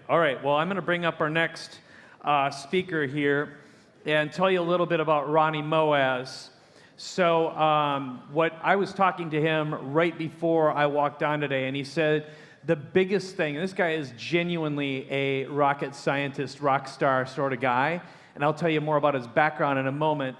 All right, well, I'm going to bring up our next speaker here and tell you a little bit about Ronnie Moas. So what I was talking to him right before I walked on today, and he said the biggest thing, and this guy is genuinely a rocket scientist, rock star sort of guy, and I'll tell you more about his background in a moment,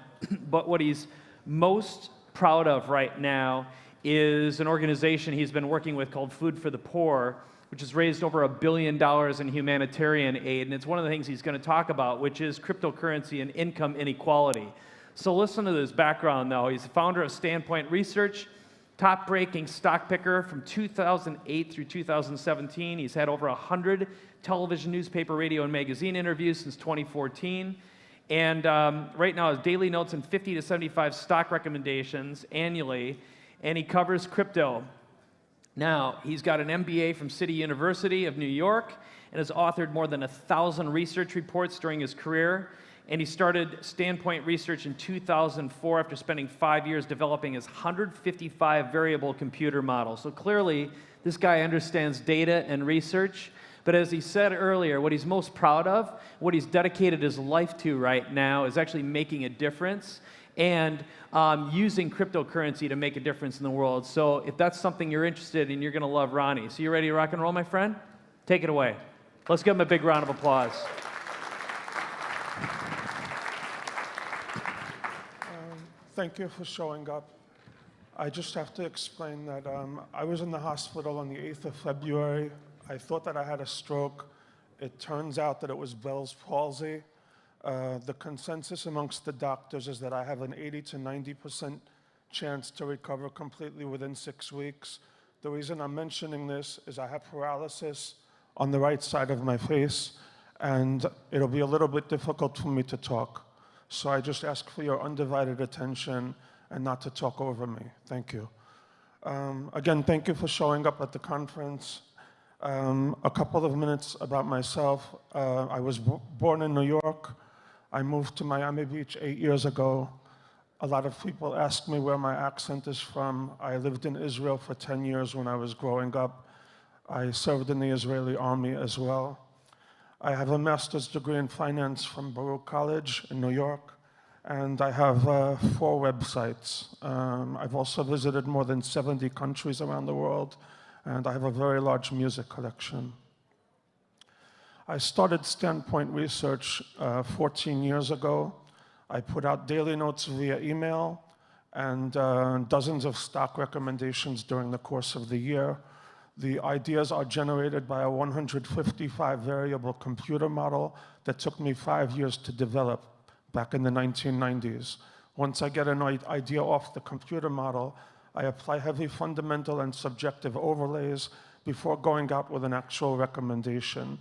but what he's most proud of right now is an organization he's been working with called Food for the Poor, which has raised over $1 billion in humanitarian aid, and it's one of the things he's going to talk about, which is cryptocurrency and income inequality. So listen to this background, though. He's the founder of Standpoint Research, top-breaking stock picker from 2008 through 2017. He's had over 100 television, newspaper, radio, and magazine interviews since 2014. And right now, his daily notes and 50 to 75 stock recommendations annually, and he covers crypto. Now, he's got an MBA from City University of New York and has authored more than 1,000 research reports during his career. And he started Standpoint Research in 2004 after spending 5 years developing his 155 variable computer model. So clearly, this guy understands data and research. But as he said earlier, what he's most proud of, what he's dedicated his life to right now is actually making a difference and using cryptocurrency to make a difference in the world. So if that's something you're interested in, you're going to love Ronnie. So you ready to rock and roll, my friend? Take it away. Let's give him a big round of applause. Thank you for showing up. I just have to explain that I was in the hospital on the 8th of February. I thought that I had a stroke. It turns out that it was Bell's palsy. The consensus amongst the doctors is that I have an 80 to 90% chance to recover completely within 6 weeks. The reason I'm mentioning this is I have paralysis on the right side of my face, and it'll be a little bit difficult for me to talk. So I just ask for your undivided attention and not to talk over me. Thank you. Again, thank you for showing up at the conference. A couple of minutes about myself. I was born in New York. I moved to Miami Beach 8 years ago. A lot of people ask me where my accent is from. I lived in Israel for 10 years when I was growing up. I served in the Israeli army as well. I have a master's degree in finance from Baruch College in New York, and I have 4 websites. I've also visited more than 70 countries around the world, and I have a very large music collection. I started Standpoint Research 14 years ago. I put out daily notes via email and dozens of stock recommendations during the course of the year. The ideas are generated by a 155 variable computer model that took me 5 years to develop back in the 1990s. Once I get an idea off the computer model, I apply heavy fundamental and subjective overlays before going out with an actual recommendation.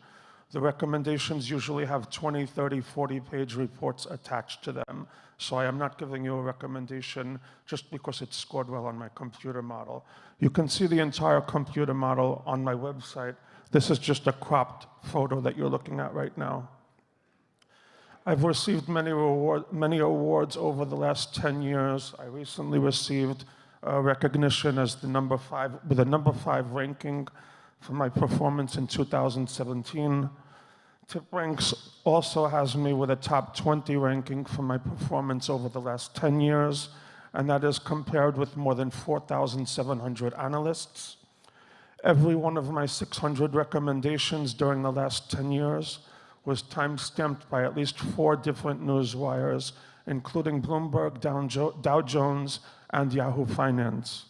The recommendations usually have 20, 30, 40-page reports attached to them. So I am not giving you a recommendation just because it scored well on my computer model. You can see the entire computer model on my website. This is just a cropped photo that you're looking at right now. I've received many awards over the last 10 years. I recently received recognition as the with a number 5 ranking for my performance in 2017. TipRanks also has me with a top 20 ranking for my performance over the last 10 years, and that is compared with more than 4,700 analysts. Every one of my 600 recommendations during the last 10 years was time-stamped by at least 4 different news wires, including Bloomberg, Dow Jones, and Yahoo Finance.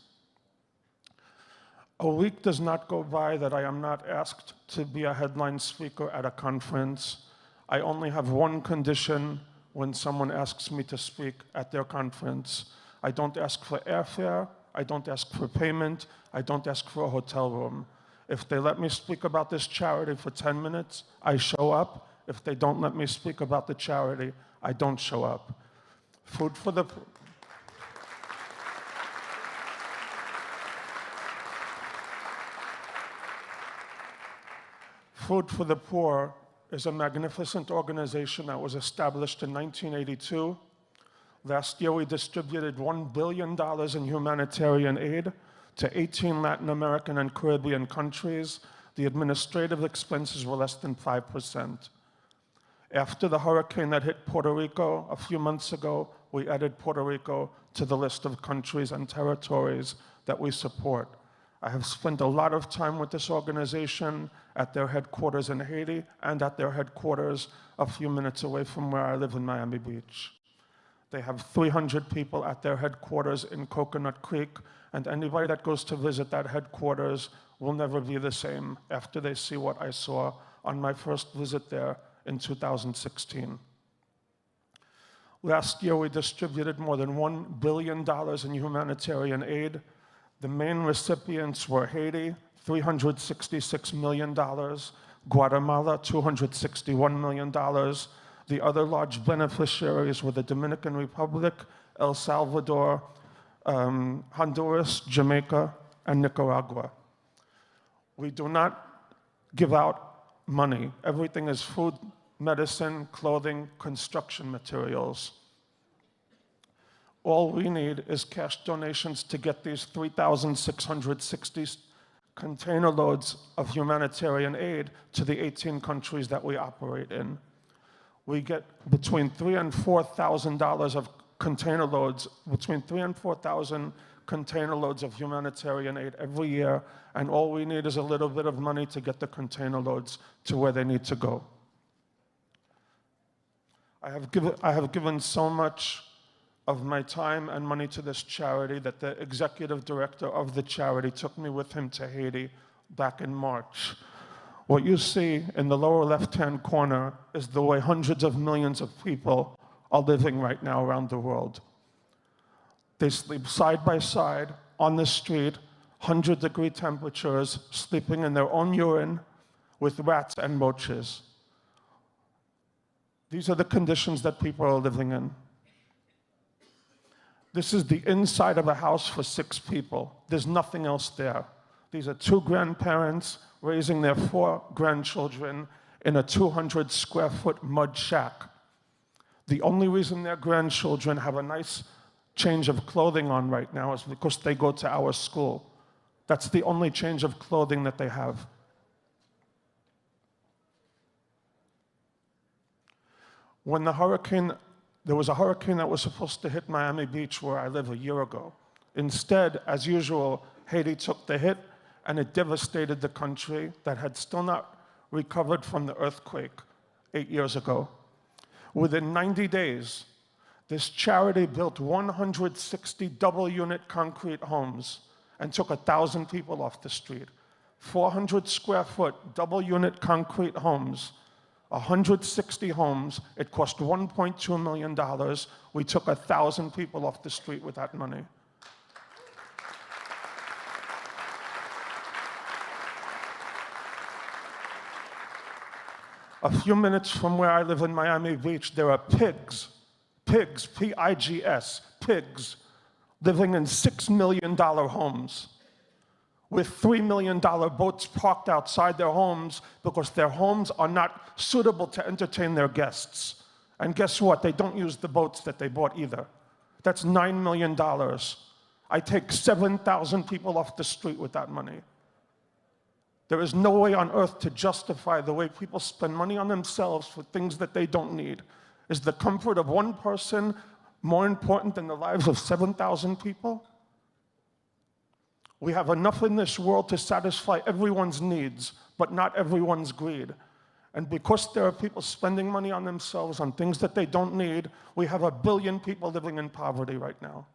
A week does not go by that I am not asked to be a headline speaker at a conference. I only have one condition when someone asks me to speak at their conference. I don't ask for airfare, I don't ask for payment, I don't ask for a hotel room. If they let me speak about this charity for 10 minutes, I show up. If they don't let me speak about the charity, I don't show up. Food for the Poor is a magnificent organization that was established in 1982. Last year, we distributed $1 billion in humanitarian aid to 18 Latin American and Caribbean countries. The administrative expenses were less than 5%. After the hurricane that hit Puerto Rico a few months ago, we added Puerto Rico to the list of countries and territories that we support. I have spent a lot of time with this organization at their headquarters in Haiti and at their headquarters a few minutes away from where I live in Miami Beach. They have 300 people at their headquarters in Coconut Creek, and anybody that goes to visit that headquarters will never be the same after they see what I saw on my first visit there in 2016. Last year, we distributed more than $1 billion in humanitarian aid. The main recipients were Haiti, $366 million, Guatemala, $261 million. The other large beneficiaries were the Dominican Republic, El Salvador, Honduras, Jamaica, and Nicaragua. We do not give out money. Everything is food, medicine, clothing, construction materials. All we need is cash donations to get these 3,660 container loads of humanitarian aid to the 18 countries that we operate in. We get between $3,000 and $4,000 of container loads, between 3,000 and 4,000 container loads of humanitarian aid every year, and all we need is a little bit of money to get the container loads to where they need to go. I have given so much of my time and money to this charity that the executive director of the charity took me with him to Haiti back in March. What you see in the lower left-hand corner is the way hundreds of millions of people are living right now around the world. They sleep side by side on the street, 100-degree temperatures, sleeping in their own urine with rats and roaches. These are the conditions that people are living in. This is the inside of a house for 6 people. There's nothing else there. These are 2 grandparents raising their 4 grandchildren in a 200-square-foot mud shack. The only reason their grandchildren have a nice change of clothing on right now is because they go to our school. That's the only change of clothing that they have. When there was a hurricane that was supposed to hit Miami Beach where I live a year ago. Instead, as usual, Haiti took the hit and it devastated the country that had still not recovered from the earthquake 8 years ago. Within 90 days, this charity built 160 double-unit concrete homes and took 1,000 people off the street. 400-square-foot double-unit concrete homes, 160 homes. It cost $1.2 million. We took 1,000 people off the street with that money. A few minutes from where I live in Miami Beach, there are pigs, P-I-G-S, pigs, living in $6 million homes with $3 million boats parked outside their homes because their homes are not suitable to entertain their guests. And guess what? They don't use the boats that they bought either. That's $9 million. I take 7,000 people off the street with that money. There is no way on earth to justify the way people spend money on themselves for things that they don't need. Is the comfort of one person more important than the lives of 7,000 people? We have enough in this world to satisfy everyone's needs, but not everyone's greed. And because there are people spending money on themselves on things that they don't need, we have 1 billion people living in poverty right now.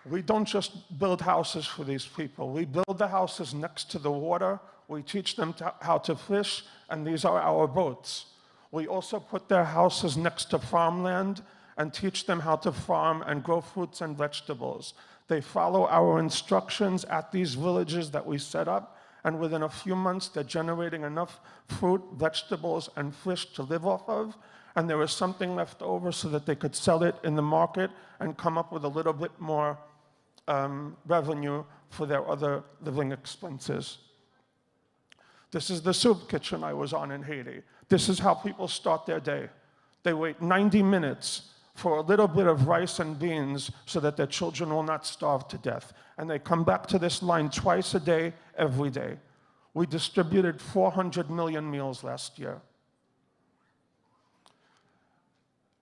We don't just build houses for these people. We build the houses next to the water. We teach them how to fish, and these are our boats. We also put their houses next to farmland and teach them how to farm and grow fruits and vegetables. They follow our instructions at these villages that we set up, and within a few months, they're generating enough fruit, vegetables, and fish to live off of, and there was something left over so that they could sell it in the market and come up with a little bit more revenue for their other living expenses. This is the soup kitchen I was on in Haiti. This is how people start their day. They wait 90 minutes for a little bit of rice and beans so that their children will not starve to death. And they come back to this line twice a day, every day. We distributed 400 million meals last year.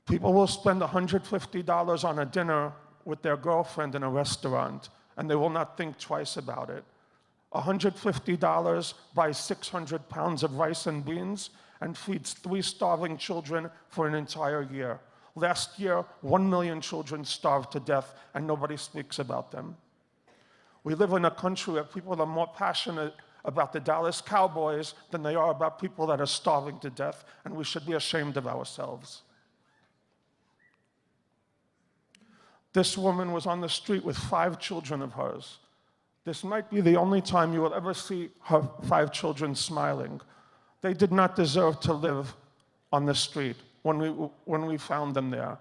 People will spend $150 on a dinner with their girlfriend in a restaurant, and they will not think twice about it. $150 buys 600 pounds of rice and beans and feeds 3 starving children for an entire year. Last year, 1 million children starved to death, and nobody speaks about them. We live in a country where people are more passionate about the Dallas Cowboys than they are about people that are starving to death, and we should be ashamed of ourselves. This woman was on the street with 5 children of hers. This might be the only time you will ever see her 5 children smiling. They did not deserve to live on the street when we found them there.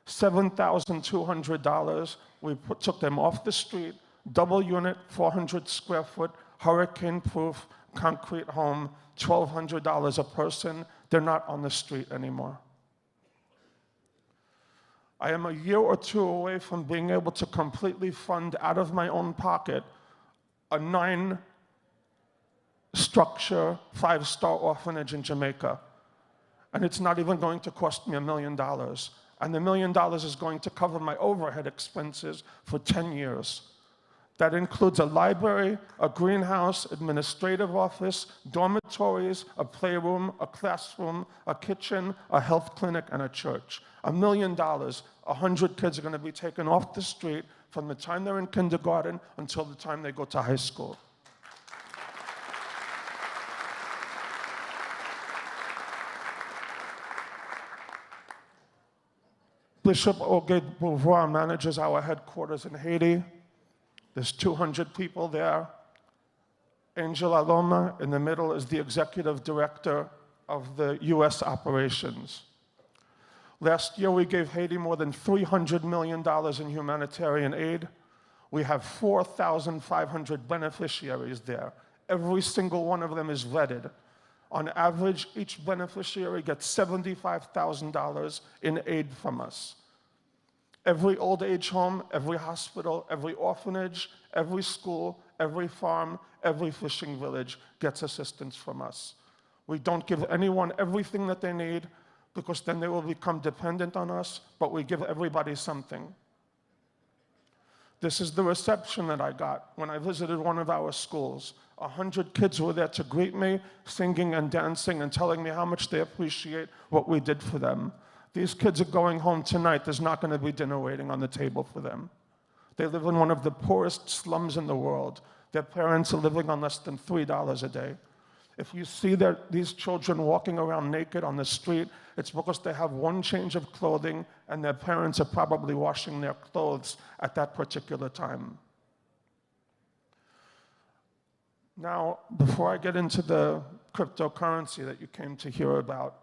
$7,200, we took them off the street, double unit, 400 square foot, hurricane-proof, concrete home, $1,200 a person. They're not on the street anymore. I am a year or 2 away from being able to completely fund out of my own pocket a 9-structure, 5-star orphanage in Jamaica. And it's not even going to cost me $1 million. And the $1 million is going to cover my overhead expenses for 10 years. That includes a library, a greenhouse, administrative office, dormitories, a playroom, a classroom, a kitchen, a health clinic, and a church. $1 million, 100 kids are going to be taken off the street from the time they're in kindergarten until the time they go to high school. Bishop Auguste Beauvoir manages our headquarters in Haiti. There's 200 people there. Angel Aloma in the middle is the executive director of the US operations. Last year, we gave Haiti more than $300 million in humanitarian aid. We have 4,500 beneficiaries there. Every single one of them is vetted. On average, each beneficiary gets $75,000 in aid from us. Every old age home, every hospital, every orphanage, every school, every farm, every fishing village gets assistance from us. We don't give anyone everything that they need because then they will become dependent on us, but we give everybody something. This is the reception that I got when I visited one of our schools. 100 kids were there to greet me, singing and dancing and telling me how much they appreciate what we did for them. These kids are going home tonight. There's not going to be dinner waiting on the table for them. They live in one of the poorest slums in the world. Their parents are living on less than $3 a day. If you see these children walking around naked on the street, it's because they have one change of clothing and their parents are probably washing their clothes at that particular time. Now, before I get into the cryptocurrency that you came to hear about,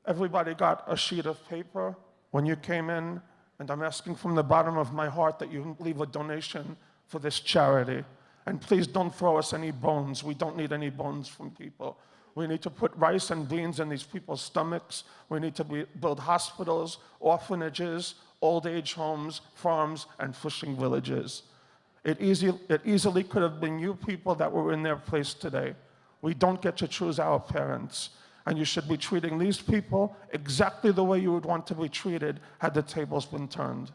everybody got a sheet of paper when you came in, and I'm asking from the bottom of my heart that you leave a donation for this charity. And please don't throw us any bones. We don't need any bones from people. We need to put rice and beans in these people's stomachs. We need to build hospitals, orphanages, old age homes, farms, and fishing villages. It easily could have been you people that were in their place today. We don't get to choose our parents. And you should be treating these people exactly the way you would want to be treated had the tables been turned.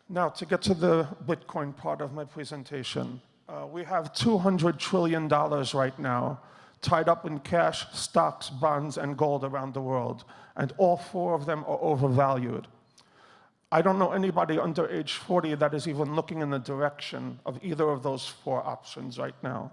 Now, to get to the Bitcoin part of my presentation, we have $200 trillion right now tied up in cash, stocks, bonds, and gold around the world, and all 4 of them are overvalued. I don't know anybody under age 40 that is even looking in the direction of either of those 4 options right now.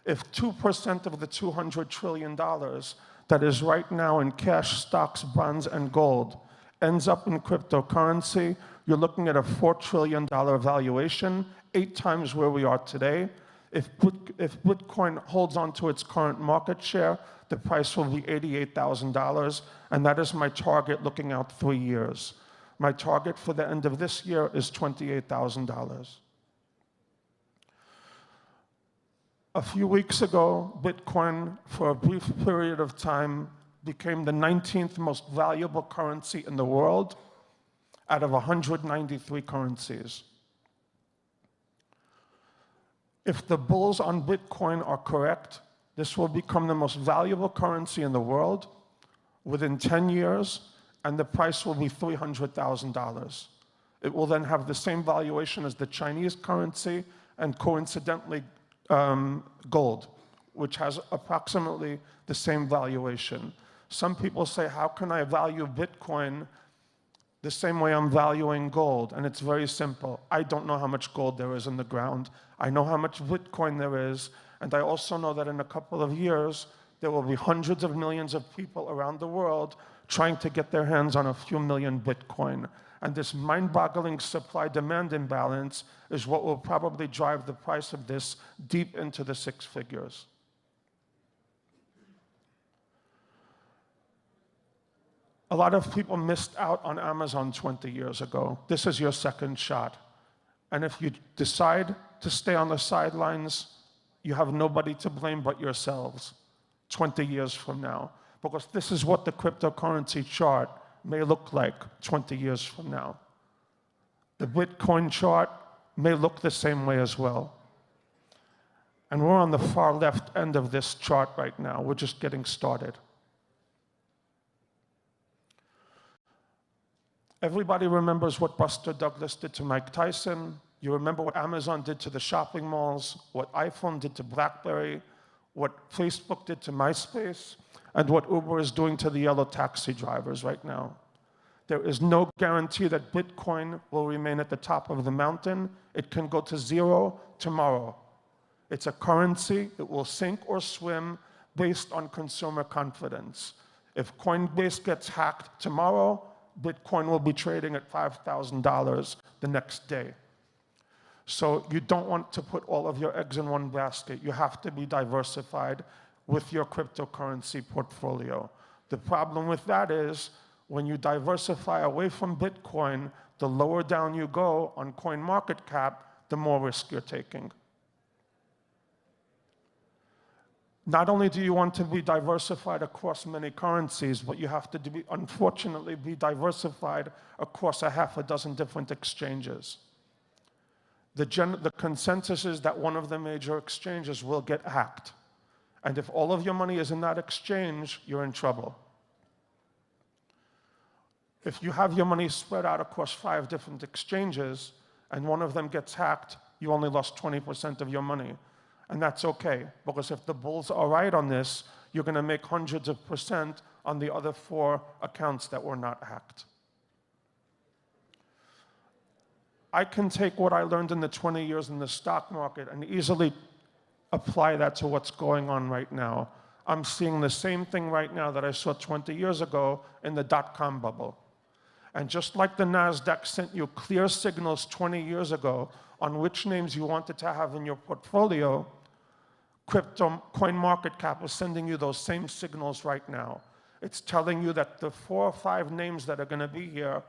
If 2% of the $200 trillion that is right now in cash, stocks, bonds, and gold ends up in cryptocurrency, you're looking at a $4 trillion valuation, 8 times where we are today. If Bitcoin holds on to its current market share, the price will be $88,000, and that is my target looking out 3 years. My target for the end of this year is $28,000. A few weeks ago, Bitcoin, for a brief period of time, became the 19th most valuable currency in the world out of 193 currencies. If the bulls on Bitcoin are correct, this will become the most valuable currency in the world within 10 years, and the price will be $300,000. It will then have the same valuation as the Chinese currency and coincidentally gold, which has approximately the same valuation. Some people say, how can I value Bitcoin the same way I'm valuing gold? And it's very simple. I don't know how much gold there is in the ground. I know how much Bitcoin there is, and I also know that in a couple of years, there will be hundreds of millions of people around the world trying to get their hands on a few million Bitcoin. And this mind-boggling supply-demand imbalance is what will probably drive the price of this deep into the six figures. A lot of people missed out on Amazon 20 years ago. This is your second shot. And if you decide to stay on the sidelines, you have nobody to blame but yourselves 20 years from now. Because this is what the cryptocurrency chart may look like 20 years from now. The Bitcoin chart may look the same way as well. And we're on the far left end of this chart right now. We're just getting started. Everybody remembers what Buster Douglas did to Mike Tyson. You remember what Amazon did to the shopping malls, what iPhone did to BlackBerry, what Facebook did to MySpace, and what Uber is doing to the yellow taxi drivers right now. There is no guarantee that Bitcoin will remain at the top of the mountain. It can go to zero tomorrow. It's a currency. It will sink or swim based on consumer confidence. If Coinbase gets hacked tomorrow, Bitcoin will be trading at $5,000 the next day. So you don't want to put all of your eggs in one basket. You have to be diversified with your cryptocurrency portfolio. The problem with that is when you diversify away from Bitcoin, the lower down you go on CoinMarketCap, the more risk you're taking. Not only do you want to be diversified across many currencies, but you have to unfortunately be diversified across a half a dozen different exchanges. The consensus is that one of the major exchanges will get hacked. And if all of your money is in that exchange, you're in trouble. If you have your money spread out across 5 different exchanges and one of them gets hacked, you only lost 20% of your money. And that's okay, because if the bulls are right on this, you're going to make hundreds of percent on the other 4 accounts that were not hacked. I can take what I learned in the 20 years in the stock market and easily apply that to what's going on right now. I'm seeing the same thing right now that I saw 20 years ago in the dot-com bubble. And just like the NASDAQ sent you clear signals 20 years ago on which names you wanted to have in your portfolio, CoinMarketCap is sending you those same signals right now. It's telling you that the 4 or 5 names that are going to be here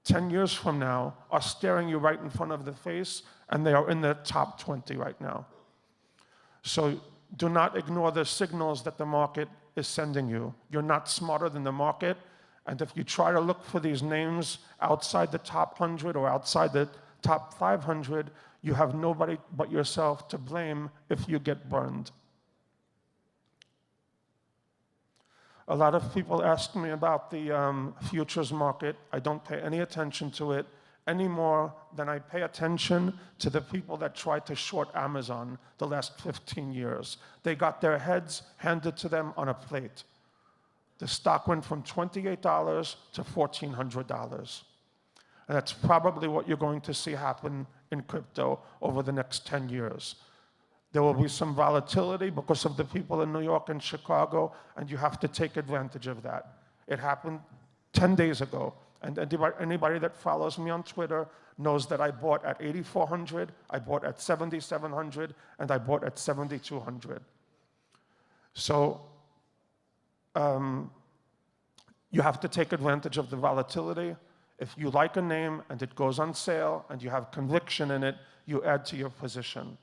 10 years from now are staring you right in front of the face, and they are in the top 20 right now. So do not ignore the signals that the market is sending you. You're not smarter than the market, and if you try to look for these names outside the top 100 or outside the top 500, you have nobody but yourself to blame if you get burned. A lot of people ask me about the futures market. I don't pay any attention to it any more than I pay attention to the people that tried to short Amazon the last 15 years. They got their heads handed to them on a plate. The stock went from $28 to $1,400. And that's probably what you're going to see happen in crypto over the next 10 years. There will be some volatility because of the people in New York and Chicago, and you have to take advantage of that. It happened 10 days ago, and anybody that follows me on Twitter knows that I bought at 8,400, I bought at 7,700, and I bought at 7,200. So you have to take advantage of the volatility. If you like a name and it goes on sale and you have conviction in it, you add to your position.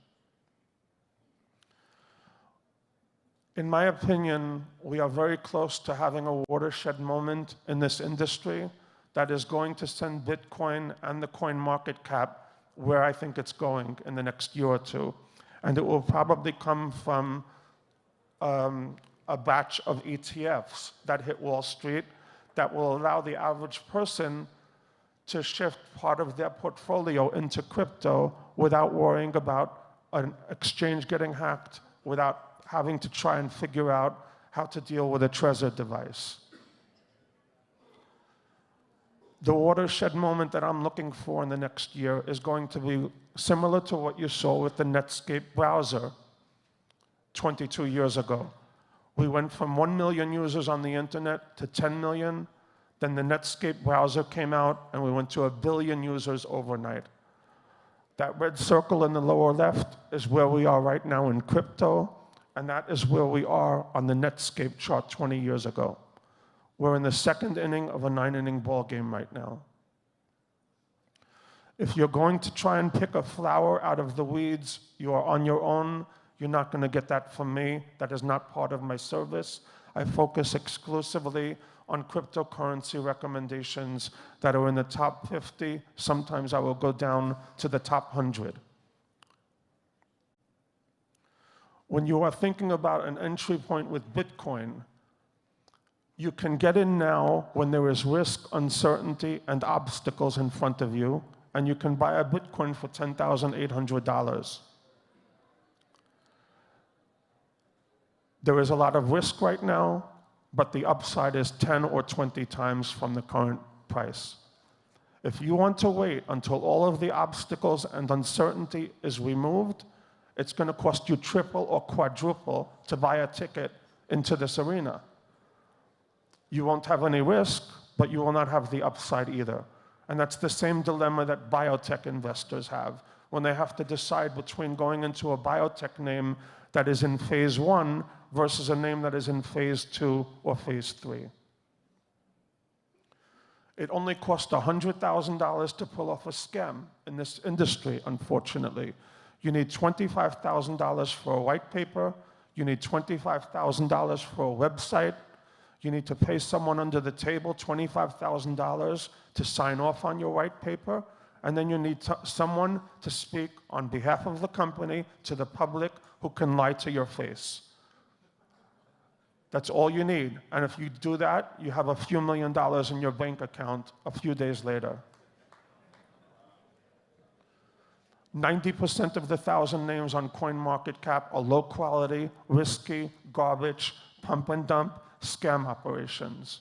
In my opinion, we are very close to having a watershed moment in this industry that is going to send Bitcoin and the coin market cap where I think it's going in the next year or two. And it will probably come from a batch of ETFs that hit Wall Street that will allow the average person to shift part of their portfolio into crypto without worrying about an exchange getting hacked, without having to try and figure out how to deal with a Trezor device. The watershed moment that I'm looking for in the next year is going to be similar to what you saw with the Netscape browser 22 years ago. We went from 1 million users on the internet to 10 million. Then the Netscape browser came out, and we went to 1 billion users overnight. That red circle in the lower left is where we are right now in crypto, and that is where we are on the Netscape chart 20 years ago. We're in the second inning of a 9-inning ball game right now. If you're going to try and pick a flower out of the weeds, you are on your own. You're not going to get that from me. That is not part of my service. I focus exclusively on cryptocurrency recommendations that are in the top 50. Sometimes I will go down to the top 100. When you are thinking about an entry point with Bitcoin, you can get in now when there is risk, uncertainty, and obstacles in front of you, and you can buy a Bitcoin for $10,800. There is a lot of risk right now, but the upside is 10 or 20 times from the current price. If you want to wait until all of the obstacles and uncertainty is removed, it's going to cost you triple or quadruple to buy a ticket into this arena. You won't have any risk, but you will not have the upside either. And that's the same dilemma that biotech investors have when they have to decide between going into a biotech name that is in phase 1 versus a name that is in phase 2 or phase 3. It only costs $100,000 to pull off a scam in this industry, unfortunately. You need $25,000 for a white paper. You need $25,000 for a website. You need to pay someone under the table $25,000 to sign off on your white paper. And then you need someone to speak on behalf of the company to the public who can lie to your face. That's all you need. And if you do that, you have a few $1 million in your bank account a few days later. 90% of the 1,000 names on CoinMarketCap are low quality, risky, garbage, pump and dump, scam operations.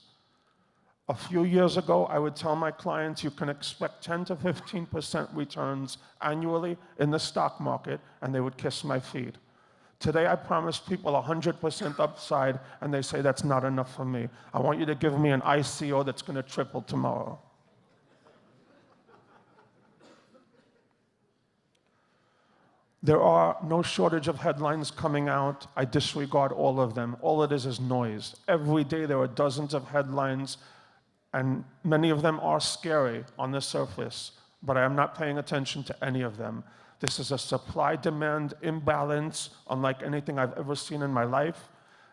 A few years ago, I would tell my clients you can expect 10 to 15% returns annually in the stock market, and they would kiss my feet. Today, I promise people 100% upside, and they say that's not enough for me. I want you to give me an ICO that's going to triple tomorrow. There are no shortage of headlines coming out. I disregard all of them. All it is noise. Every day there are dozens of headlines, and many of them are scary on the surface, but I am not paying attention to any of them. This is a supply-demand imbalance unlike anything I've ever seen in my life,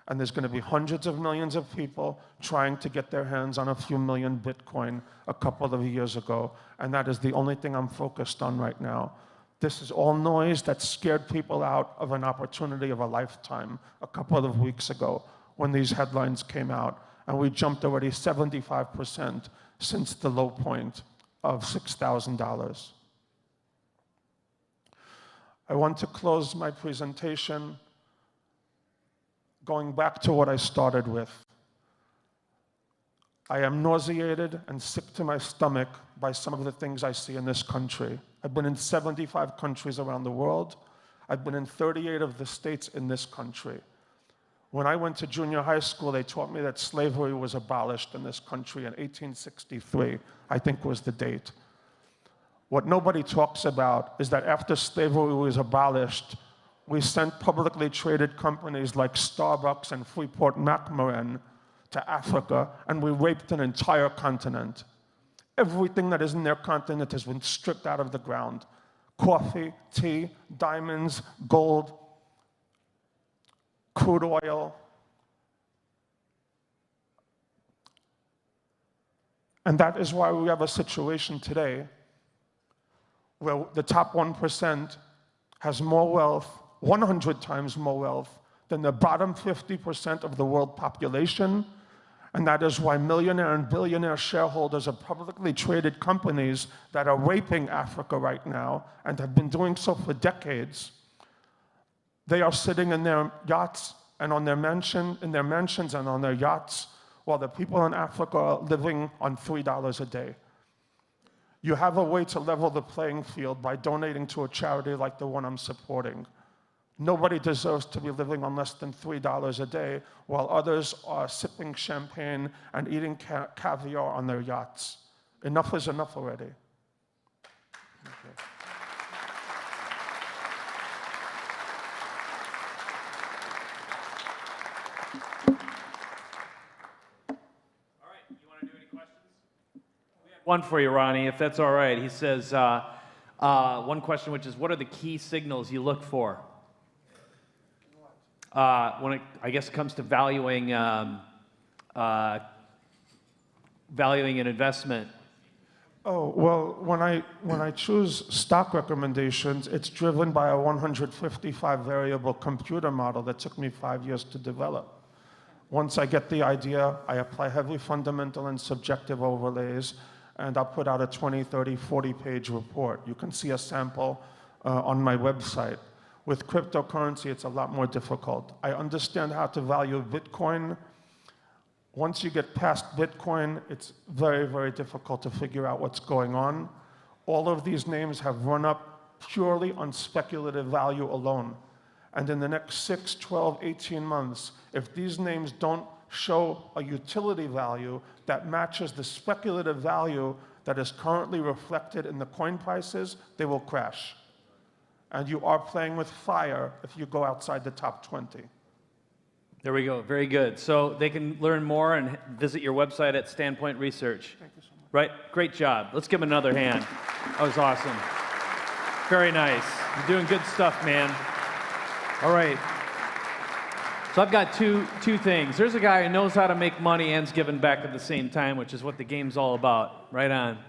and there's going to be hundreds of millions of people trying to get their hands on a few million Bitcoin a couple of years ago, and that is the only thing I'm focused on right now. This is all noise that scared people out of an opportunity of a lifetime a couple of weeks ago when these headlines came out, and we jumped already 75% since the low point of $6,000. I want to close my presentation going back to what I started with. I am nauseated and sick to my stomach by some of the things I see in this country. I've been in 75 countries around the world. I've been in 38 of the states in this country. When I went to junior high school, they taught me that slavery was abolished in this country in 1863, I think was the date. What nobody talks about is that after slavery was abolished, we sent publicly traded companies like Starbucks and Freeport-McMoRan to Africa, and we raped an entire continent. Everything that is in their continent has been stripped out of the ground. Coffee, tea, diamonds, gold, crude oil. And that is why we have a situation today where the top 1% has more wealth, 100 times more wealth, than the bottom 50% of the world population. And that is why millionaire and billionaire shareholders of publicly traded companies that are raping Africa right now and have been doing so for decades, they are sitting in their yachts and on their mansions and on their yachts, while the people in Africa are living on $3 a day. You have a way to level the playing field by donating to a charity like the one I'm supporting. Nobody deserves to be living on less than $3 a day, while others are sipping champagne and eating caviar on their yachts. Enough is enough already. Okay. All right, you want to do any questions? We have one for you, Ronnie, if that's all right. He says, one question, which is, what are the key signals you look for? When it, I guess, comes to valuing valuing an investment. Oh, well, when I choose stock recommendations, it's driven by a 155 variable computer model that took me 5 years to develop. Once I get the idea, I apply heavy fundamental and subjective overlays, and I'll put out a 20, 30, 40-page report. You can see a sample on my website. With cryptocurrency, it's a lot more difficult. I understand how to value Bitcoin. Once you get past Bitcoin, it's very, very difficult to figure out what's going on. All of these names have run up purely on speculative value alone. And in the next 6, 12, 18 months, if these names don't show a utility value that matches the speculative value that is currently reflected in the coin prices, they will crash. And you are playing with fire if you go outside the top 20. There we go. Very good. So they can learn more and visit your website at Standpoint Research. Thank you so much. Right? Great job. Let's give him another hand. That was awesome. Very nice. You're doing good stuff, man. All right. So I've got two things. There's a guy who knows how to make money and is giving back at the same time, which is what the game's all about. Right on.